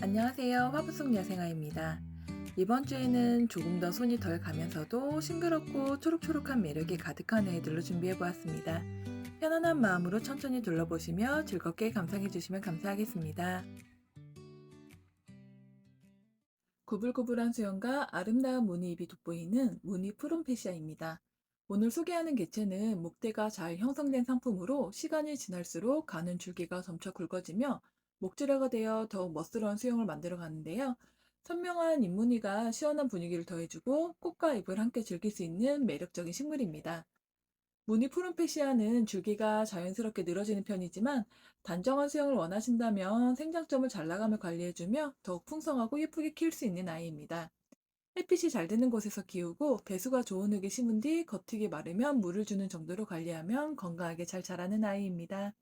안녕하세요. 화분속 야생아입니다. 이번 주에는 조금 더 손이 덜 가면서도 싱그럽고 초록초록한 매력이 가득한 애들로 준비해 보았습니다. 편안한 마음으로 천천히 둘러보시며 즐겁게 감상해 주시면 감사하겠습니다. 구불구불한 수영과 아름다운 무늬잎이 돋보이는 무늬 푸른페시아입니다. 오늘 소개하는 개체는 목대가 잘 형성된 상품으로 시간이 지날수록 가는 줄기가 점차 굵어지며 목재라가 되어 더욱 멋스러운 수영을 만들어 가는데요. 선명한 잎무늬가 시원한 분위기를 더해주고 꽃과 잎을 함께 즐길 수 있는 매력적인 식물입니다. 무늬 푸른페시아는 줄기가 자연스럽게 늘어지는 편이지만 단정한 수영을 원하신다면 생장점을 잘 나가며 관리해주며 더욱 풍성하고 예쁘게 키울 수 있는 아이입니다. 햇빛이 잘 드는 곳에서 키우고 배수가 좋은 흙에 심은 뒤 겉흙이 마르면 물을 주는 정도로 관리하면 건강하게 잘 자라는 아이입니다.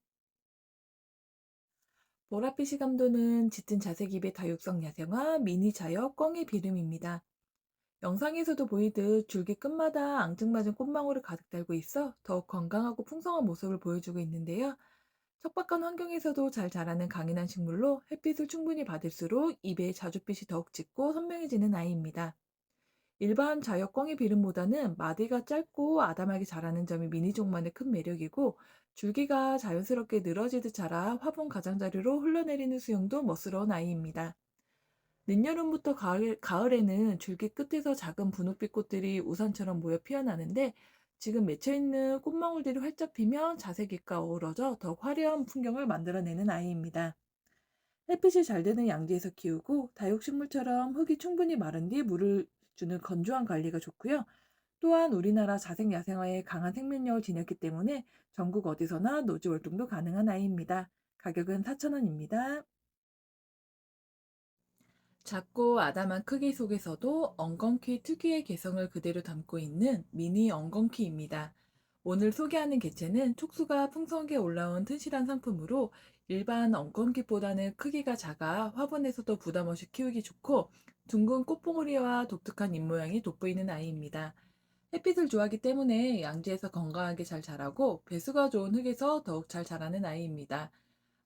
보랏빛이 감도는 짙은 자색잎의 다육성 야생화 미니 자역 꿩의 비름입니다. 영상에서도 보이듯 줄기 끝마다 앙증맞은 꽃망울을 가득 달고 있어 더욱 건강하고 풍성한 모습을 보여주고 있는데요. 척박한 환경에서도 잘 자라는 강인한 식물로 햇빛을 충분히 받을수록 잎의 자줏빛이 더욱 짙고 선명해지는 아이입니다. 일반 자역 꿩의 비름보다는 마디가 짧고 아담하게 자라는 점이 미니종만의 큰 매력이고 줄기가 자연스럽게 늘어지듯 자라 화분 가장자리로 흘러내리는 수영도 멋스러운 아이입니다. 늦여름부터 가을에는 줄기 끝에서 작은 분홍빛 꽃들이 우산처럼 모여 피어나는데 지금 맺혀있는 꽃망울들이 활짝 피면 자색잎과 어우러져 더욱 화려한 풍경을 만들어내는 아이입니다. 햇빛이 잘 드는 양지에서 키우고 다육식물처럼 흙이 충분히 마른 뒤 물을 주는 건조한 관리가 좋고요. 또한 우리나라 자생 야생화에 강한 생명력을 지녔기 때문에 전국 어디서나 노지 활동도 가능한 아이입니다. 가격은 4,000원입니다. 작고 아담한 크기 속에서도 엉겅퀴 특유의 개성을 그대로 담고 있는 미니 엉겅퀴입니다. 오늘 소개하는 개체는 촉수가 풍성하게 올라온 튼실한 상품으로 일반 엉겅퀴보다는 크기가 작아 화분에서도 부담 없이 키우기 좋고 둥근 꽃봉오리와 독특한 잎모양이 돋보이는 아이입니다. 햇빛을 좋아하기 때문에 양지에서 건강하게 잘 자라고 배수가 좋은 흙에서 더욱 잘 자라는 아이입니다.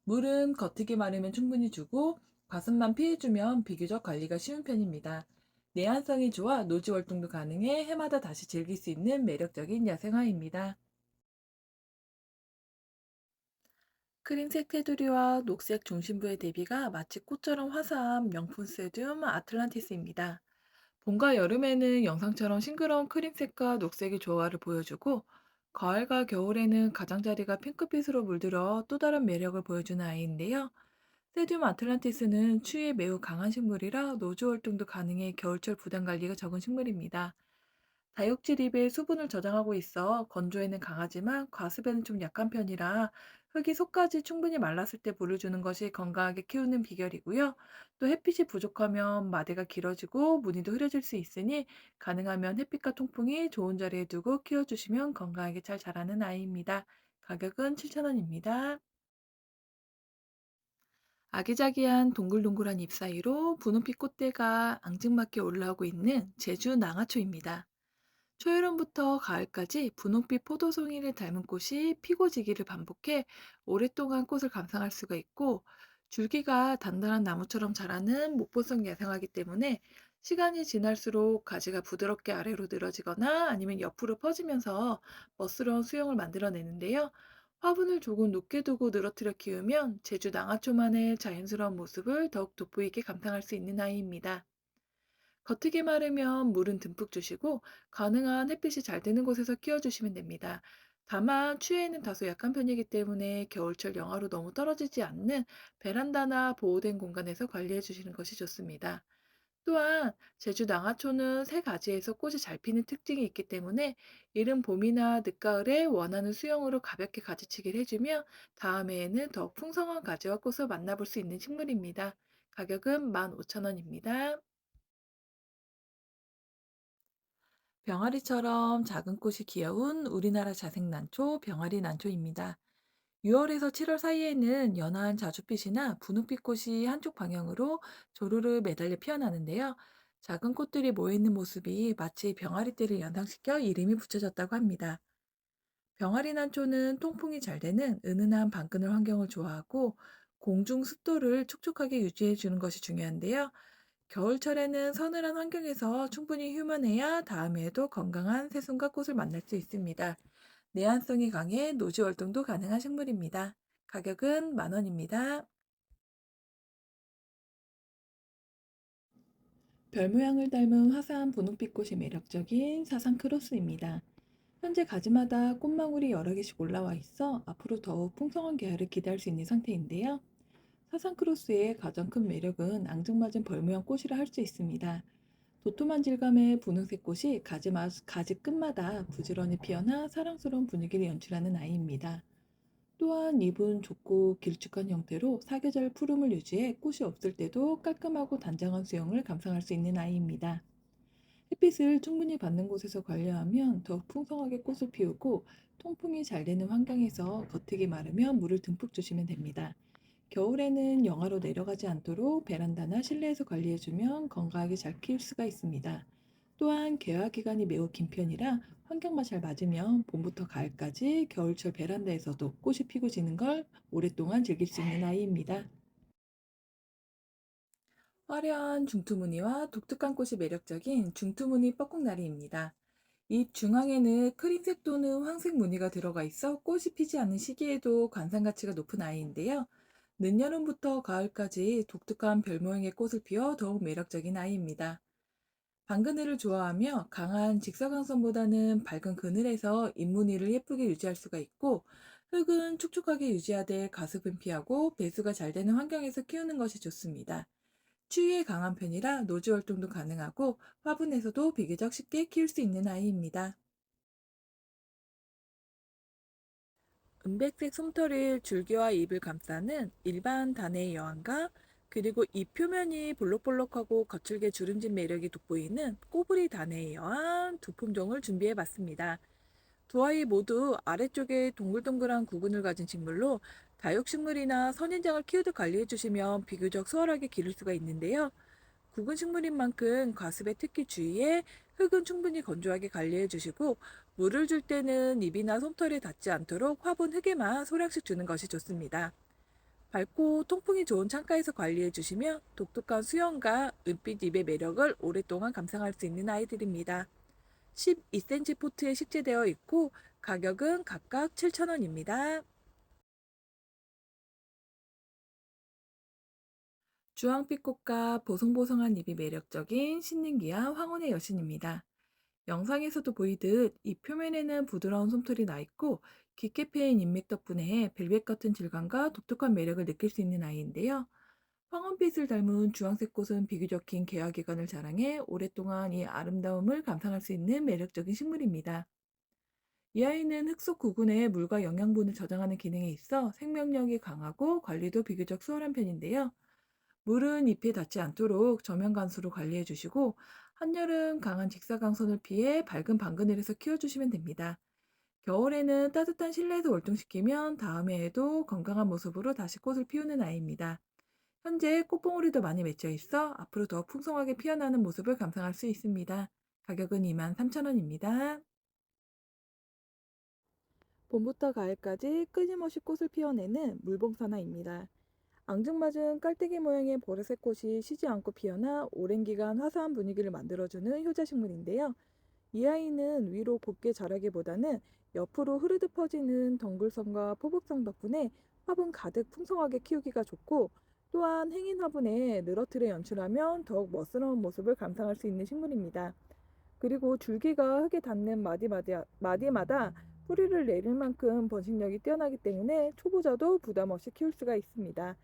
물은 겉흙이 마르면 충분히 주고 과습만 피해주면 비교적 관리가 쉬운 편입니다. 내한성이 좋아 노지 활동도 가능해 해마다 다시 즐길 수 있는 매력적인 야생화입니다. 크림색 테두리와 녹색 중심부의 대비가 마치 꽃처럼 화사한 명품 세듐 아틀란티스입니다. 봄과 여름에는 영상처럼 싱그러운 크림색과 녹색의 조화를 보여주고 가을과 겨울에는 가장자리가 핑크빛으로 물들어 또 다른 매력을 보여주는 아이인데요. 세듐 아틀란티스는 추위에 매우 강한 식물이라 노조 활동도 가능해 겨울철 부담 관리가 적은 식물입니다. 다육질 잎에 수분을 저장하고 있어 건조에는 강하지만 과습에는 좀 약한 편이라 흙이 속까지 충분히 말랐을 때 물을 주는 것이 건강하게 키우는 비결이고요. 또 햇빛이 부족하면 마디가 길어지고 무늬도 흐려질 수 있으니 가능하면 햇빛과 통풍이 좋은 자리에 두고 키워주시면 건강하게 잘 자라는 아이입니다. 가격은 7,000원입니다. 아기자기한 동글동글한 잎 사이로 분홍빛 꽃대가 앙증맞게 올라오고 있는 제주 낭아초입니다. 초여름부터 가을까지 분홍빛 포도송이를 닮은 꽃이 피고 지기를 반복해 오랫동안 꽃을 감상할 수가 있고 줄기가 단단한 나무처럼 자라는 목포성 야생화이기 때문에 시간이 지날수록 가지가 부드럽게 아래로 늘어지거나 아니면 옆으로 퍼지면서 멋스러운 수영을 만들어내는데요. 화분을 조금 높게 두고 늘어뜨려 키우면 제주 낭아초만의 자연스러운 모습을 더욱 돋보이게 감상할 수 있는 아이입니다. 겉흙이 마르면 물은 듬뿍 주시고 가능한 햇빛이 잘 드는 곳에서 키워주시면 됩니다. 다만 추위에는 다소 약한 편이기 때문에 겨울철 영하로 너무 떨어지지 않는 베란다나 보호된 공간에서 관리해 주시는 것이 좋습니다. 또한 제주 낭하초는 새 가지에서 꽃이 잘 피는 특징이 있기 때문에 이른 봄이나 늦가을에 원하는 수영으로 가볍게 가지치기를 해주며 다음 해에는 더 풍성한 가지와 꽃을 만나볼 수 있는 식물입니다. 가격은 15,000원입니다. 병아리처럼 작은 꽃이 귀여운 우리나라 자생난초 병아리 난초입니다. 6월에서 7월 사이에는 연한 자줏빛이나 분홍빛 꽃이 한쪽 방향으로 조르르 매달려 피어나는데요. 작은 꽃들이 모여있는 모습이 마치 병아리떼를 연상시켜 이름이 붙여졌다고 합니다. 병아리 난초는 통풍이 잘 되는 은은한 방그늘 환경을 좋아하고 공중 습도를 촉촉하게 유지해 주는 것이 중요한데요. 겨울철에는 서늘한 환경에서 충분히 휴면해야 다음해에도 건강한 새순과 꽃을 만날 수 있습니다. 내한성이 강해 노지 활동도 가능한 식물입니다. 가격은 10,000원입니다. 별 모양을 닮은 화사한 분홍빛꽃이 매력적인 사상 크로스입니다. 현재 가지마다 꽃망울이 여러 개씩 올라와 있어 앞으로 더욱 풍성한 개화를 기대할 수 있는 상태인데요. 사상 크로스의 가장 큰 매력은 앙증맞은 벌 모양 꽃이라 할 수 있습니다. 도톰한 질감의 분홍색 꽃이 가지 끝마다 부지런히 피어나 사랑스러운 분위기를 연출하는 아이입니다. 또한 잎은 좁고 길쭉한 형태로 사계절 푸름을 유지해 꽃이 없을 때도 깔끔하고 단정한 수영을 감상할 수 있는 아이입니다. 햇빛을 충분히 받는 곳에서 관리하면 더욱 풍성하게 꽃을 피우고 통풍이 잘 되는 환경에서 겉흙이 마르면 물을 듬뿍 주시면 됩니다. 겨울에는 영하로 내려가지 않도록 베란다나 실내에서 관리해주면 건강하게 잘 키울 수가 있습니다. 또한 개화 기간이 매우 긴 편이라 환경만 잘 맞으면 봄부터 가을까지 겨울철 베란다에서도 꽃이 피고 지는 걸 오랫동안 즐길 수 있는 아이입니다. 화려한 중투무늬와 독특한 꽃이 매력적인 중투무늬 뻐꾹나리입니다. 잎 중앙에는 크림색 또는 황색 무늬가 들어가 있어 꽃이 피지 않는 시기에도 관상 가치가 높은 아이인데요. 늦여름부터 가을까지 독특한 별 모양의 꽃을 피워 더욱 매력적인 아이입니다. 방그늘을 좋아하며 강한 직사광선보다는 밝은 그늘에서 잎무늬를 예쁘게 유지할 수가 있고, 흙은 촉촉하게 유지하되 가습은 피하고 배수가 잘 되는 환경에서 키우는 것이 좋습니다. 추위에 강한 편이라 노지 활동도 가능하고 화분에서도 비교적 쉽게 키울 수 있는 아이입니다. 은백색 솜털을 줄기와 잎을 감싸는 일반 단의 여왕과 그리고 잎 표면이 볼록볼록하고 거칠게 주름진 매력이 돋보이는 꼬부리 단의 여왕 두 품종을 준비해 봤습니다. 두 아이 모두 아래쪽에 동글동글한 구근을 가진 식물로 다육식물이나 선인장을 키우듯 관리해 주시면 비교적 수월하게 기를 수가 있는데요. 굵은 식물인 만큼 과습에 특히 주의해 흙은 충분히 건조하게 관리해 주시고 물을 줄 때는 잎이나 솜털이 닿지 않도록 화분 흙에만 소량씩 주는 것이 좋습니다. 밝고 통풍이 좋은 창가에서 관리해 주시면 독특한 수영과 은빛 잎의 매력을 오랫동안 감상할 수 있는 아이들입니다. 12cm 포트에 식재되어 있고 가격은 각각 7,000원입니다. 주황빛 꽃과 보송보송한 잎이 매력적인 신nin기와 황혼의 여신입니다. 영상에서도 보이듯 잎 표면에는 부드러운 솜털이 나 있고 깊게 패인 잎맥 덕분에 벨벳 같은 질감과 독특한 매력을 느낄 수 있는 아이인데요. 황혼빛을 닮은 주황색 꽃은 비교적 긴 개화 기간을 자랑해 오랫동안 이 아름다움을 감상할 수 있는 매력적인 식물입니다. 이 아이는 흙 속 구근에 물과 영양분을 저장하는 기능이 있어 생명력이 강하고 관리도 비교적 수월한 편인데요. 물은 잎에 닿지 않도록 저면 관수로 관리해 주시고 한여름 강한 직사광선을 피해 밝은 방그늘에서 키워주시면 됩니다. 겨울에는 따뜻한 실내에서 활동시키면 다음 해에도 건강한 모습으로 다시 꽃을 피우는 아이입니다. 현재 꽃봉오리도 많이 맺혀 있어 앞으로 더 풍성하게 피어나는 모습을 감상할 수 있습니다. 가격은 23,000원입니다. 봄부터 가을까지 끊임없이 꽃을 피워내는 물봉사나입니다. 앙증맞은 깔때기 모양의 보라색 꽃이 쉬지 않고 피어나 오랜 기간 화사한 분위기를 만들어주는 효자식물인데요. 이 아이는 위로 곱게 자라기보다는 옆으로 흐르듯 퍼지는 덩굴성과 포복성 덕분에 화분 가득 풍성하게 키우기가 좋고 또한 행인 화분에 늘어뜨려 연출하면 더욱 멋스러운 모습을 감상할 수 있는 식물입니다. 그리고 줄기가 흙에 닿는 마디마다 뿌리를 내릴 만큼 번식력이 뛰어나기 때문에 초보자도 부담 없이 키울 수가 있습니다.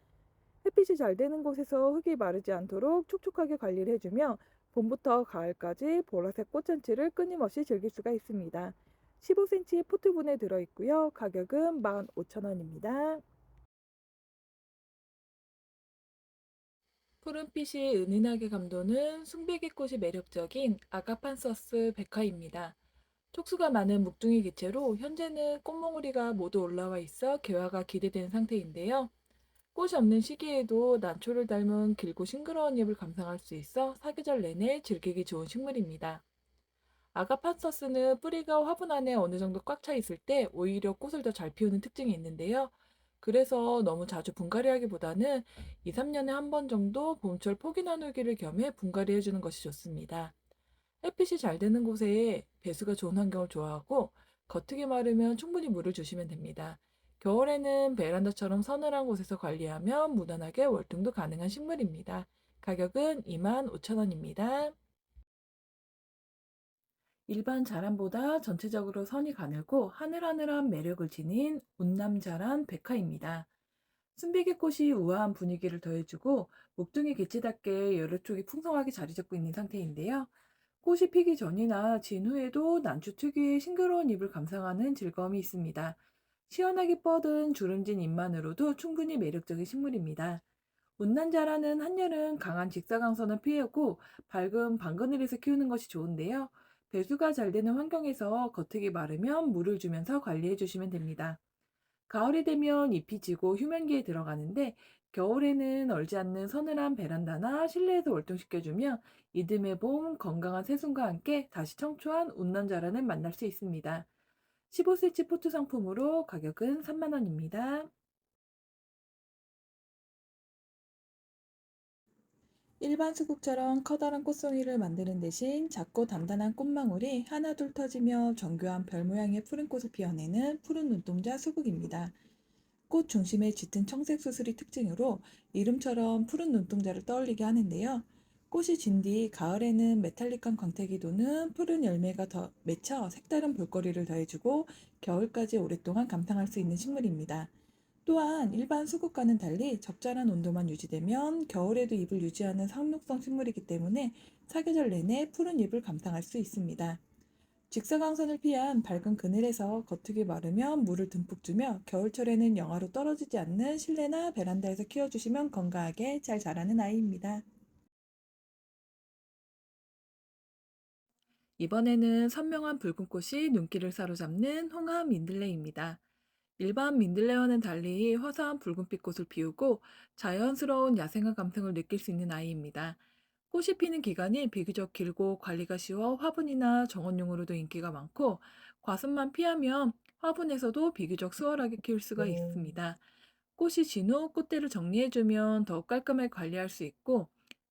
햇빛이 잘 되는 곳에서 흙이 마르지 않도록 촉촉하게 관리를 해주며 봄부터 가을까지 보라색 꽃잔치를 끊임없이 즐길 수가 있습니다. 15cm 포트분에 들어있고요. 가격은 15,000원입니다. 푸른빛이 은은하게 감도는 순백의 꽃이 매력적인 아가판서스 백화입니다. 촉수가 많은 묵둥이 개체로 현재는 꽃몽우리가 모두 올라와 있어 개화가 기대되는 상태인데요. 꽃이 없는 시기에도 난초를 닮은 길고 싱그러운 잎을 감상할 수 있어 사계절 내내 즐기기 좋은 식물입니다. 아가판서스는 뿌리가 화분 안에 어느 정도 꽉 차 있을 때 오히려 꽃을 더 잘 피우는 특징이 있는데요. 그래서 너무 자주 분갈이하기보다는 2, 3년에 한 번 정도 봄철 포기 나누기를 겸해 분갈이 해주는 것이 좋습니다. 햇빛이 잘 드는 곳에 배수가 좋은 환경을 좋아하고 겉흙이 마르면 충분히 물을 주시면 됩니다. 겨울에는 베란다처럼 서늘한 곳에서 관리하면 무난하게 월등도 가능한 식물입니다. 가격은 25,000원입니다. 일반 자란보다 전체적으로 선이 가늘고 하늘하늘한 매력을 지닌 운남자란 백화입니다. 순비계꽃이 우아한 분위기를 더해주고 목둥이 개치답게 여러 쪽이 풍성하게 자리 잡고 있는 상태인데요. 꽃이 피기 전이나 진 후에도 난초 특유의 싱그러운 잎을 감상하는 즐거움이 있습니다. 시원하게 뻗은 주름진 잎만으로도 충분히 매력적인 식물입니다. 운난자라는 한열은 강한 직사광선을 피하고 밝은 방그늘에서 키우는 것이 좋은데요. 배수가 잘 되는 환경에서 겉흙이 마르면 물을 주면서 관리해 주시면 됩니다. 가을이 되면 잎이 지고 휴면기에 들어가는데 겨울에는 얼지 않는 서늘한 베란다나 실내에서 월동시켜주면 이듬해 봄 건강한 새순과 함께 다시 청초한 운난자란을 만날 수 있습니다. 15cm 포트 상품으로 가격은 3만 원입니다. 일반 수국처럼 커다란 꽃송이를 만드는 대신 작고 단단한 꽃망울이 하나둘 터지며 정교한 별 모양의 푸른 꽃을 피워내는 푸른 눈동자 수국입니다. 꽃 중심에 짙은 청색 수술이 특징으로 이름처럼 푸른 눈동자를 떠올리게 하는데요. 꽃이 진 뒤 가을에는 메탈릭한 광택이 도는 푸른 열매가 더 맺혀 색다른 볼거리를 더해주고 겨울까지 오랫동안 감상할 수 있는 식물입니다. 또한 일반 수국과는 달리 적절한 온도만 유지되면 겨울에도 잎을 유지하는 상록성 식물이기 때문에 사계절 내내 푸른 잎을 감상할 수 있습니다. 직사광선을 피한 밝은 그늘에서 겉흙이 마르면 물을 듬뿍 주며 겨울철에는 영하로 떨어지지 않는 실내나 베란다에서 키워주시면 건강하게 잘 자라는 아이입니다. 이번에는 선명한 붉은 꽃이 눈길을 사로잡는 홍합 민들레입니다. 일반 민들레와는 달리 화사한 붉은빛 꽃을 피우고 자연스러운 야생화 감성을 느낄 수 있는 아이입니다. 꽃이 피는 기간이 비교적 길고 관리가 쉬워 화분이나 정원용으로도 인기가 많고 과습만 피하면 화분에서도 비교적 수월하게 키울 수가 있습니다. 꽃이 진 후 꽃대를 정리해주면 더욱 깔끔하게 관리할 수 있고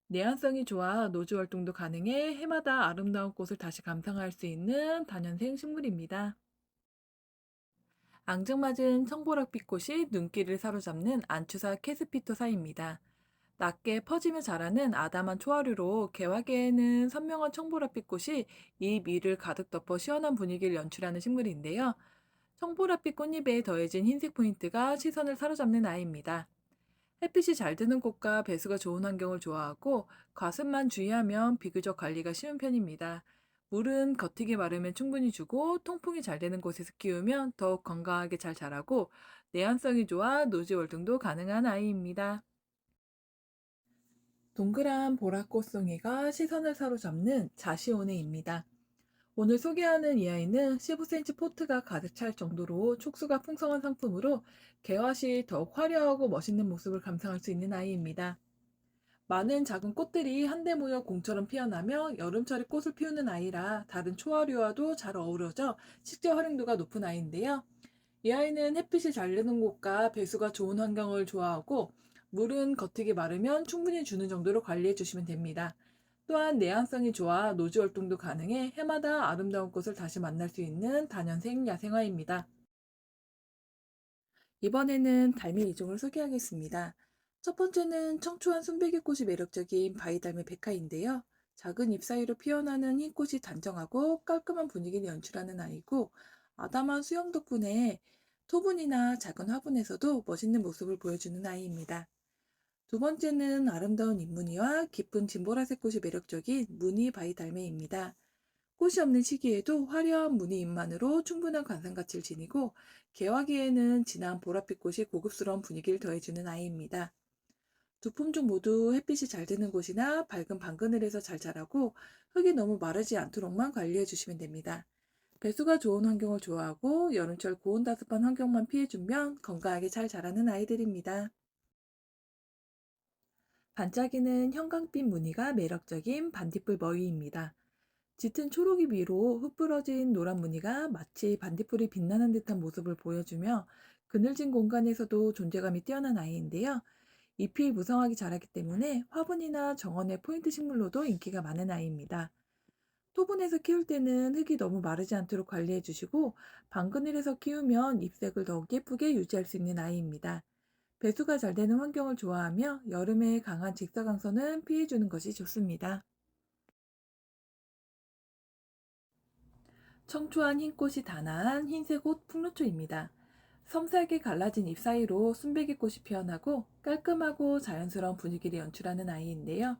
내한성이 좋아 노지 활동도 가능해 해마다 아름다운 꽃을 다시 감상할 수 있는 다년생 식물입니다. 앙증맞은 청보랏빛 꽃이 눈길을 사로잡는 안추사 캐스피토사입니다. 낮게 퍼지며 자라는 아담한 초하류로 개화기에는 선명한 청보랏빛 꽃이 잎 위를 가득 덮어 시원한 분위기를 연출하는 식물인데요. 청보랏빛 꽃잎에 더해진 흰색 포인트가 시선을 사로잡는 아이입니다. 햇빛이 잘 드는 곳과 배수가 좋은 환경을 좋아하고 과습만 주의하면 비교적 관리가 쉬운 편입니다. 물은 겉익이 마르면 충분히 주고 통풍이 잘 되는 곳에서 키우면 더욱 건강하게 잘 자라고 내한성이 좋아 노지 월등도 가능한 아이입니다. 동그란 보라꽃송이가 시선을 사로잡는 자시오네입니다. 오늘 소개하는 이 아이는 15cm 포트가 가득 찰 정도로 촉수가 풍성한 상품으로 개화 시 더욱 화려하고 멋있는 모습을 감상할 수 있는 아이입니다. 많은 작은 꽃들이 한데 모여 공처럼 피어나며 여름철에 꽃을 피우는 아이라 다른 초화류와도 잘 어우러져 식재 활용도가 높은 아이인데요. 이 아이는 햇빛이 잘 드는 곳과 배수가 좋은 환경을 좋아하고 물은 겉익이 마르면 충분히 주는 정도로 관리해 주시면 됩니다. 또한 내한성이 좋아 노지 활동도 가능해 해마다 아름다운 꽃을 다시 만날 수 있는 다년생 야생화입니다. 이번에는 달미 이종을 소개하겠습니다. 첫 번째는 청초한 순백의 꽃이 매력적인 바이달메 백화인데요. 작은 잎 사이로 피어나는 흰 꽃이 단정하고 깔끔한 분위기를 연출하는 아이고 아담한 수영 덕분에 토분이나 작은 화분에서도 멋있는 모습을 보여주는 아이입니다. 두 번째는 아름다운 잎무늬와 깊은 진보라색 꽃이 매력적인 무늬 바이달메입니다. 꽃이 없는 시기에도 화려한 무늬 잎만으로 충분한 관상 가치를 지니고 개화기에는 진한 보랏빛 꽃이 고급스러운 분위기를 더해주는 아이입니다. 두 품종 모두 햇빛이 잘 드는 곳이나 밝은 방그늘에서 잘 자라고 흙이 너무 마르지 않도록만 관리해 주시면 됩니다. 배수가 좋은 환경을 좋아하고 여름철 고온다습한 환경만 피해주면 건강하게 잘 자라는 아이들입니다. 반짝이는 형광빛 무늬가 매력적인 반딧불 머위입니다. 짙은 초록이 위로 흩뿌러진 노란 무늬가 마치 반딧불이 빛나는 듯한 모습을 보여주며 그늘진 공간에서도 존재감이 뛰어난 아이인데요. 잎이 무성하게 자라기 때문에 화분이나 정원의 포인트 식물로도 인기가 많은 아이입니다. 토분에서 키울 때는 흙이 너무 마르지 않도록 관리해 주시고, 방그늘에서 키우면 잎색을 더욱 예쁘게 유지할 수 있는 아이입니다. 배수가 잘 되는 환경을 좋아하며 여름에 강한 직사광선은 피해 주는 것이 좋습니다. 청초한 흰 꽃이 단아한 흰색 옷 풍로초입니다. 섬세하게 갈라진 잎 사이로 순백이 꽃이 피어나고 깔끔하고 자연스러운 분위기를 연출하는 아이인데요.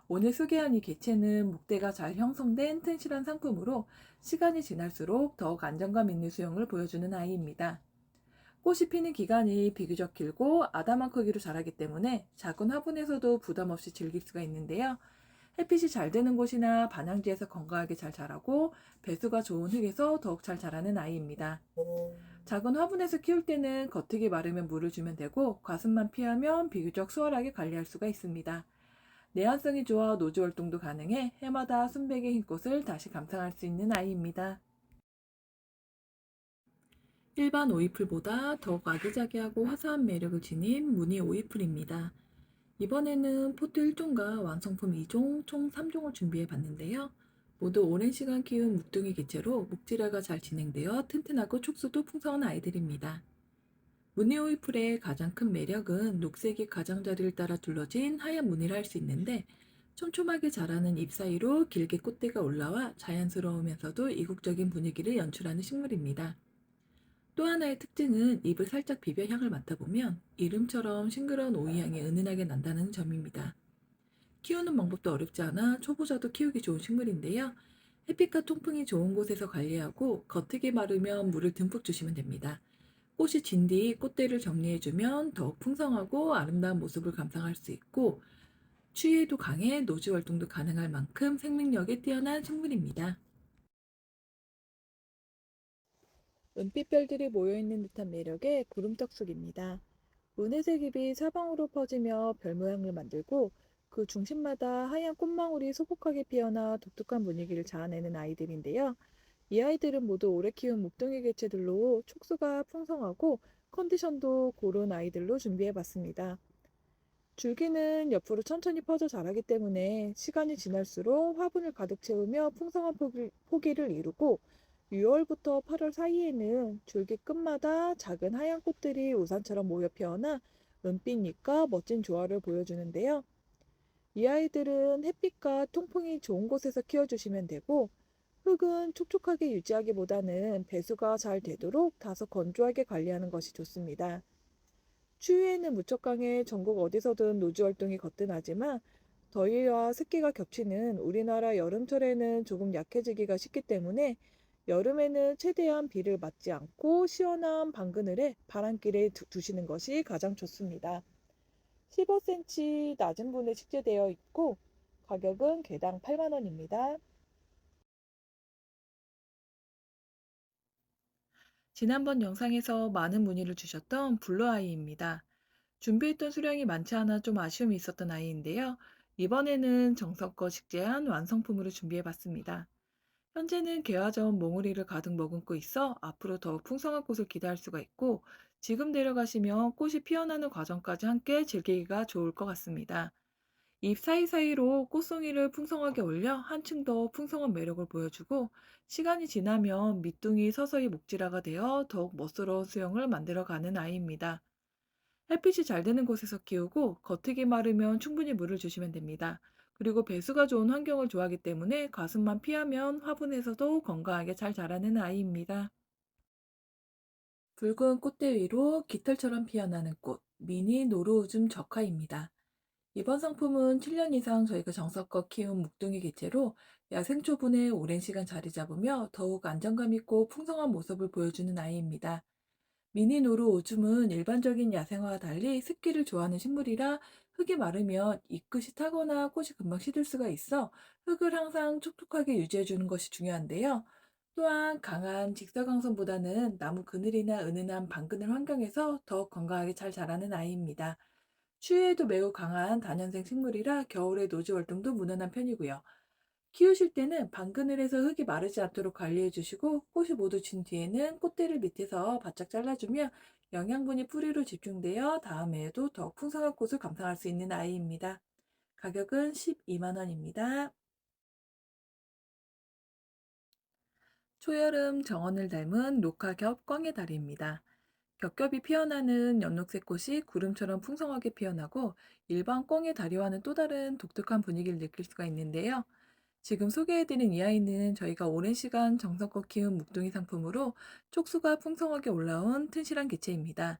오늘 소개한 이 개체는 목대가 잘 형성된 튼실한 상품으로 시간이 지날수록 더욱 안정감 있는 수영을 보여주는 아이입니다. 꽃이 피는 기간이 비교적 길고 아담한 크기로 자라기 때문에 작은 화분에서도 부담 없이 즐길 수가 있는데요. 햇빛이 잘 드는 곳이나 반양지에서 건강하게 잘 자라고 배수가 좋은 흙에서 더욱 잘 자라는 아이입니다. 작은 화분에서 키울 때는 겉흙이 마르면 물을 주면 되고 과습만 피하면 비교적 수월하게 관리할 수가 있습니다. 내한성이 좋아 노즈 활동도 가능해 해마다 순백의 흰꽃을 다시 감상할 수 있는 아이입니다. 일반 오이풀보다 더욱 아기자기하고 화사한 매력을 지닌 무늬 오이풀입니다. 이번에는 포트 1종과 완성품 2종, 총 3종을 준비해 봤는데요. 모두 오랜 시간 키운 묵둥이 개체로 목질화가 잘 진행되어 튼튼하고 촉수도 풍성한 아이들입니다. 무늬 오이풀의 가장 큰 매력은 녹색이 가장자리를 따라 둘러진 하얀 무늬를 할 수 있는데, 촘촘하게 자라는 잎 사이로 길게 꽃대가 올라와 자연스러우면서도 이국적인 분위기를 연출하는 식물입니다. 또 하나의 특징은 잎을 살짝 비벼 향을 맡아보면 이름처럼 싱그러운 오이향이 은은하게 난다는 점입니다. 키우는 방법도 어렵지 않아 초보자도 키우기 좋은 식물인데요. 햇빛과 통풍이 좋은 곳에서 관리하고 겉흙이 마르면 물을 듬뿍 주시면 됩니다. 꽃이 진 뒤 꽃대를 정리해주면 더욱 풍성하고 아름다운 모습을 감상할 수 있고, 추위에도 강해 노지 활동도 가능할 만큼 생명력이 뛰어난 식물입니다. 은빛별들이 모여있는 듯한 매력의 구름떡쑥입니다. 은혜색 잎이 사방으로 퍼지며 별 모양을 만들고 그 중심마다 하얀 꽃망울이 소복하게 피어나 독특한 분위기를 자아내는 아이들인데요. 이 아이들은 모두 오래 키운 목동이 개체들로 촉수가 풍성하고 컨디션도 고른 아이들로 준비해봤습니다. 줄기는 옆으로 천천히 퍼져 자라기 때문에 시간이 지날수록 화분을 가득 채우며 풍성한 포기를 이루고, 6월부터 8월 사이에는 줄기 끝마다 작은 하얀 꽃들이 우산처럼 모여 피어나 은빛잎과 멋진 조화를 보여주는데요. 이 아이들은 햇빛과 통풍이 좋은 곳에서 키워주시면 되고, 흙은 촉촉하게 유지하기보다는 배수가 잘 되도록 다소 건조하게 관리하는 것이 좋습니다. 추위에는 무척 강해 전국 어디서든 노지 활동이 거뜬하지만, 더위와 습기가 겹치는 우리나라 여름철에는 조금 약해지기가 쉽기 때문에 여름에는 최대한 비를 맞지 않고 시원한 방그늘에 바람길에 두시는 것이 가장 좋습니다. 15cm 낮은 분에 식재되어 있고 가격은 개당 8만 원입니다. 지난번 영상에서 많은 문의를 주셨던 블루아이입니다. 준비했던 수량이 많지 않아 좀 아쉬움이 있었던 아이인데요. 이번에는 정성껏 식재한 완성품으로 준비해봤습니다. 현재는 개화저온 몽우리를 가득 머금고 있어 앞으로 더욱 풍성한 꽃을 기대할 수가 있고, 지금 내려가시면 꽃이 피어나는 과정까지 함께 즐기기가 좋을 것 같습니다. 잎 사이사이로 꽃송이를 풍성하게 올려 한층 더 풍성한 매력을 보여주고, 시간이 지나면 밑둥이 서서히 목질화가 되어 더욱 멋스러운 수영을 만들어가는 아이입니다. 햇빛이 잘 되는 곳에서 키우고 겉흙이 마르면 충분히 물을 주시면 됩니다. 그리고 배수가 좋은 환경을 좋아하기 때문에 과습만 피하면 화분에서도 건강하게 잘 자라는 아이입니다. 붉은 꽃대 위로 깃털처럼 피어나는 꽃, 미니 노루우즘 적화입니다. 이번 상품은 7년 이상 저희가 정성껏 키운 묵둥이 개체로 야생초분에 오랜 시간 자리 잡으며 더욱 안정감 있고 풍성한 모습을 보여주는 아이입니다. 미니 노루 오줌은 일반적인 야생화와 달리 습기를 좋아하는 식물이라 흙이 마르면 잎끝이 타거나 꽃이 금방 시들 수가 있어 흙을 항상 촉촉하게 유지해주는 것이 중요한데요. 또한 강한 직사광선보다는 나무 그늘이나 은은한 방그늘 환경에서 더욱 건강하게 잘 자라는 아이입니다. 추위에도 매우 강한 다년생 식물이라 겨울에 노지 활동도 무난한 편이고요. 키우실 때는 방그늘에서 흙이 마르지 않도록 관리해 주시고, 꽃이 모두 진 뒤에는 꽃대를 밑에서 바짝 잘라주면 영양분이 뿌리로 집중되어 다음 해에도 더욱 풍성한 꽃을 감상할 수 있는 아이입니다. 가격은 12만 원입니다. 초여름 정원을 닮은 녹화겹 꽝의 다리입니다. 겹겹이 피어나는 연록색 꽃이 구름처럼 풍성하게 피어나고, 일반 꽝의 다리와는 또 다른 독특한 분위기를 느낄 수가 있는데요. 지금 소개해드린 이 아이는 저희가 오랜 시간 정성껏 키운 묵둥이 상품으로 촉수가 풍성하게 올라온 튼실한 개체입니다.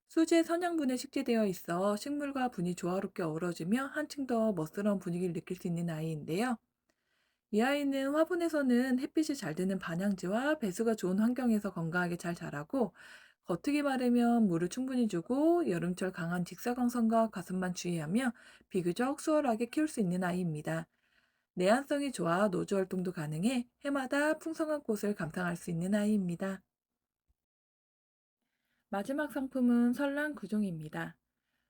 수제 선양분에 식재되어 있어 식물과 분이 조화롭게 어우러지며 한층 더 멋스러운 분위기를 느낄 수 있는 아이인데요. 이 아이는 화분에서는 햇빛이 잘 드는 반양지와 배수가 좋은 환경에서 건강하게 잘 자라고, 겉흙이 마르면 물을 충분히 주고 여름철 강한 직사광선과 가습만 주의하며 비교적 수월하게 키울 수 있는 아이입니다. 내한성이 좋아 노즈 활동도 가능해 해마다 풍성한 꽃을 감상할 수 있는 아이입니다. 마지막 상품은 설랑 구종입니다.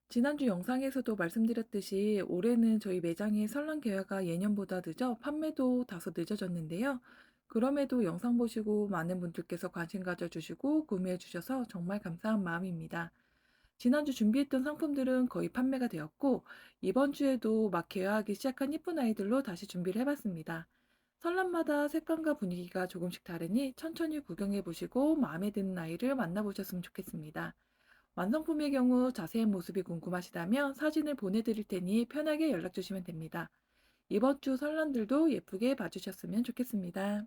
지난주 영상에서도 말씀드렸듯이 올해는 저희 매장의 설랑 개화가 예년보다 늦어 판매도 다소 늦어졌는데요. 그럼에도 영상 보시고 많은 분들께서 관심 가져주시고 구매해 주셔서 정말 감사한 마음입니다. 지난주 준비했던 상품들은 거의 판매가 되었고, 이번 주에도 막 개화하기 시작한 이쁜 아이들로 다시 준비를 해봤습니다. 설람마다 색감과 분위기가 조금씩 다르니 천천히 구경해 보시고 마음에 드는 아이를 만나보셨으면 좋겠습니다. 완성품의 경우 자세한 모습이 궁금하시다면 사진을 보내드릴 테니 편하게 연락 주시면 됩니다. 이번 주 설람들도 예쁘게 봐주셨으면 좋겠습니다.